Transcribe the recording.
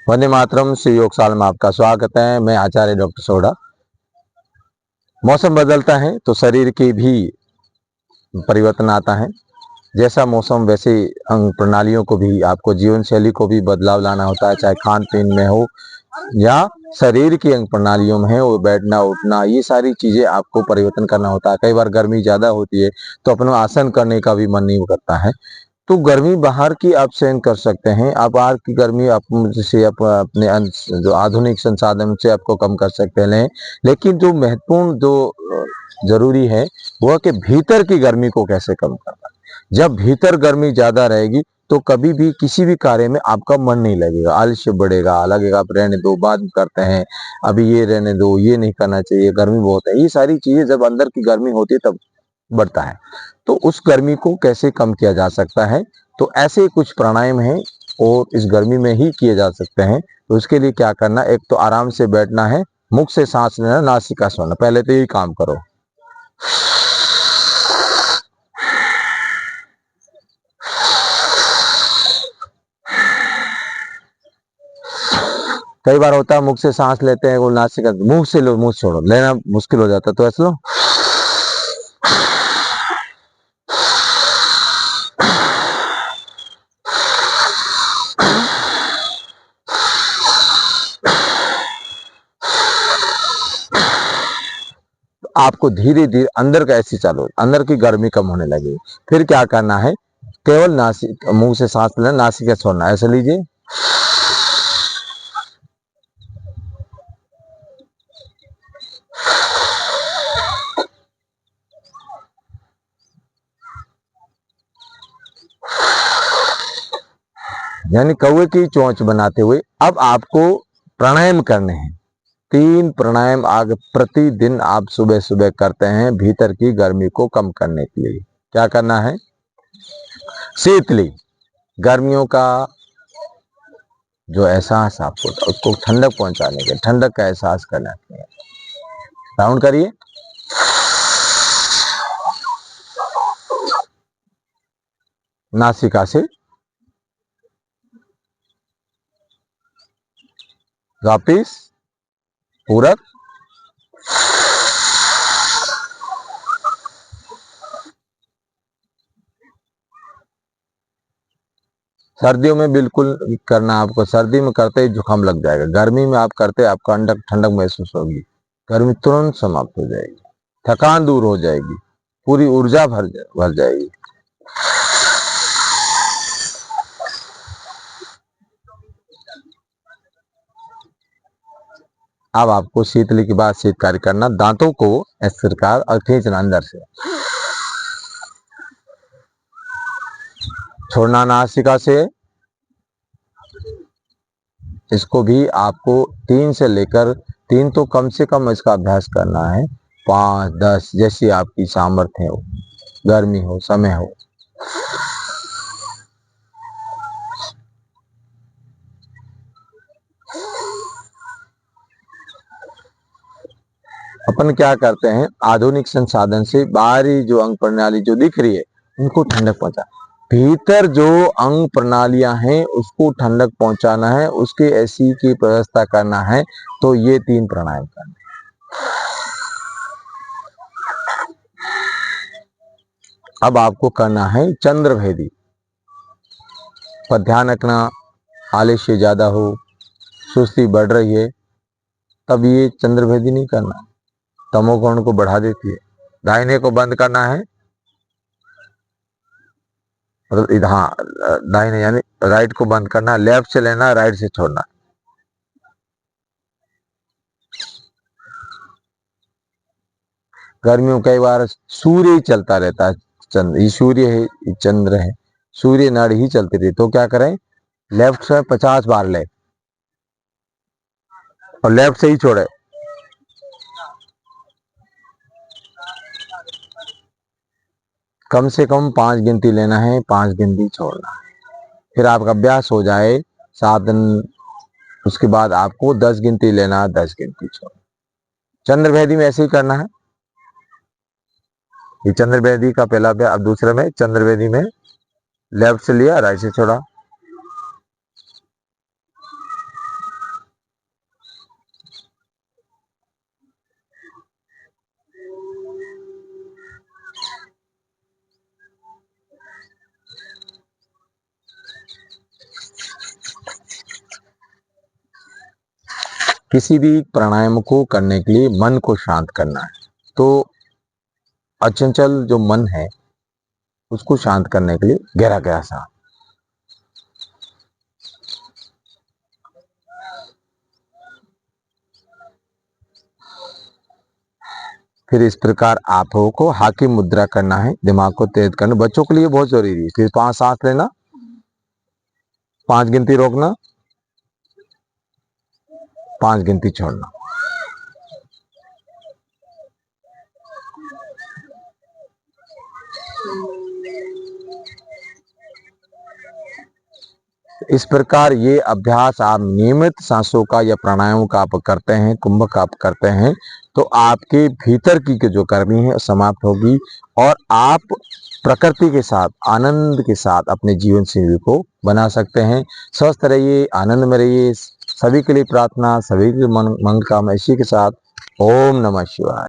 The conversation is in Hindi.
वंदे मातरम। श्री योगशाला में आपका स्वागत है। मैं आचार्य डॉक्टर सोढ़ा। मौसम बदलता है तो शरीर की भी परिवर्तन आता है। जैसा मौसम वैसे अंग प्रणालियों को भी, आपको जीवन शैली को भी बदलाव लाना होता है, चाहे खान पीन में हो या शरीर की अंग प्रणालियों में है, वो बैठना उठना, ये सारी चीजें आपको परिवर्तन करना होता है। कई बार गर्मी ज्यादा होती है तो अपना आसन करने का भी मन नहीं करता है। तो गर्मी बाहर की आप सहन कर सकते हैं, आप बाहर की गर्मी आप से आप अपने जो आधुनिक संसाधन से आपको कम कर सकते हैं। लेकिन जो महत्वपूर्ण जो जरूरी है वह कि भीतर की गर्मी को कैसे कम करना। जब भीतर गर्मी ज्यादा रहेगी तो कभी भी किसी भी कार्य में आपका मन नहीं लगेगा, आलस्य बढ़ेगा, लगेगा आप रहने दो, बाद में करते हैं, अभी ये रहने दो, ये नहीं करना चाहिए, गर्मी बहुत है। ये सारी चीजें जब अंदर की गर्मी होती है तब बढ़ता है। तो उस गर्मी को कैसे कम किया जा सकता है, तो ऐसे कुछ प्राणायाम हैं और इस गर्मी में ही किए जा सकते हैं। तो उसके लिए क्या करना, एक तो आराम से बैठना है, मुख से सांस लेना, नासिका से छोड़ना। पहले तो यही काम करो। कई बार होता है मुख से सांस लेते हैं, वो नासिका, मुंह से लो, मुंह छोड़ो, लेना मुश्किल हो जाता है, तो ऐसे लो। आपको धीरे धीरे अंदर का ऐसी चालू, अंदर की गर्मी कम होने लगेगी। फिर क्या करना है, केवल नासिक, मुंह से सांस लेना, नासिका छोड़ना। ऐसे लीजिए। यानी कौवे की चोंच बनाते हुए अब आपको प्राणायाम करने हैं। 3 प्राणायाम आगे प्रतिदिन आप सुबह सुबह करते हैं भीतर की गर्मी को कम करने के लिए। क्या करना है, शीतली गर्मियों का जो एहसास आपको होता है उसको ठंडक पहुंचाने के, ठंडक का एहसास करने के लिए राउंड करिए। नासिका से वापिस पूरक। सर्दियों में बिल्कुल करना, आपको सर्दी में करते ही जुकाम लग जाएगा, गर्मी में आप करते आपको ठंडक ठंडक महसूस होगी, गर्मी तुरंत समाप्त हो जाएगी, थकान दूर हो जाएगी, पूरी ऊर्जा भर जाएगी। अब आपको शीतली के बाद शीतकारी करना, दांतों को इस प्रकार और खींचना अंदर से, छोड़ना नासिका से। इसको भी आपको 3 से लेकर 3 तो कम से कम इसका अभ्यास करना है, 5 10 जैसी आपकी सामर्थ्य हो, गर्मी हो, समय हो। अपन क्या करते हैं, आधुनिक संसाधन से बाहरी जो अंग प्रणाली जो दिख रही है उनको ठंडक पहुंचा, भीतर जो अंग प्रणालियां हैं उसको ठंडक पहुंचाना है, उसके ऐसी की व्यवस्था करना है। तो ये 3 प्राणायाम करना। अब आपको करना है चंद्रभेदी पर ध्यान रखना, आलस्य ज्यादा हो, सुस्ती बढ़ रही है, तब ये चंद्रभेदी नहीं करना, तमोगुण को बढ़ा देती है। दाहिने को बंद करना है, हाँ दाहिने यानी राइट को बंद करना, लेफ्ट से लेना, राइट से छोड़ना। गर्मियों कई बार सूर्य ही चलता रहता है, चंद्र ये सूर्य है, ये चंद्र है, सूर्य नाड़ी ही चलती रही, तो क्या करें, लेफ्ट से 50 बार ले और लेफ्ट से ही छोड़े। कम से कम 5 गिनती लेना है, 5 गिनती छोड़ना है। फिर आपका अभ्यास हो जाए 7 दिन, उसके बाद आपको 10 गिनती लेना, 10 गिनती छोड़ना। चंद्रभेदी में ऐसे ही करना है। ये चंद्रभेदी का पहला अभ्यास। अब दूसरे में चंद्रभेदी में लेफ्ट से लिया, राइट से छोड़ा, किसी भी प्राणायाम को करने के लिए मन को शांत करना है। तो अचंचल जो मन है उसको शांत करने के लिए गहरा गहरा सांस। फिर इस प्रकार आंखों को हाकी मुद्रा करना है, दिमाग को तेज करना। बच्चों के लिए बहुत जरूरी है। फिर 5 सांस लेना, 5 गिनती रोकना, 5 गिनती छोड़ना। इस प्रकार ये अभ्यास आप नियमित सांसों का या प्राणायाम का आप करते हैं, कुंभक आप करते हैं, तो आपके भीतर की जो गर्मी है समाप्त होगी और आप प्रकृति के साथ, आनंद के साथ अपने जीवन शैली को बना सकते हैं। स्वस्थ रहिए, आनंद में रहिए। सभी के लिए प्रार्थना, सभी के मंगल कामना इसी के साथ। ओम नमः शिवाय।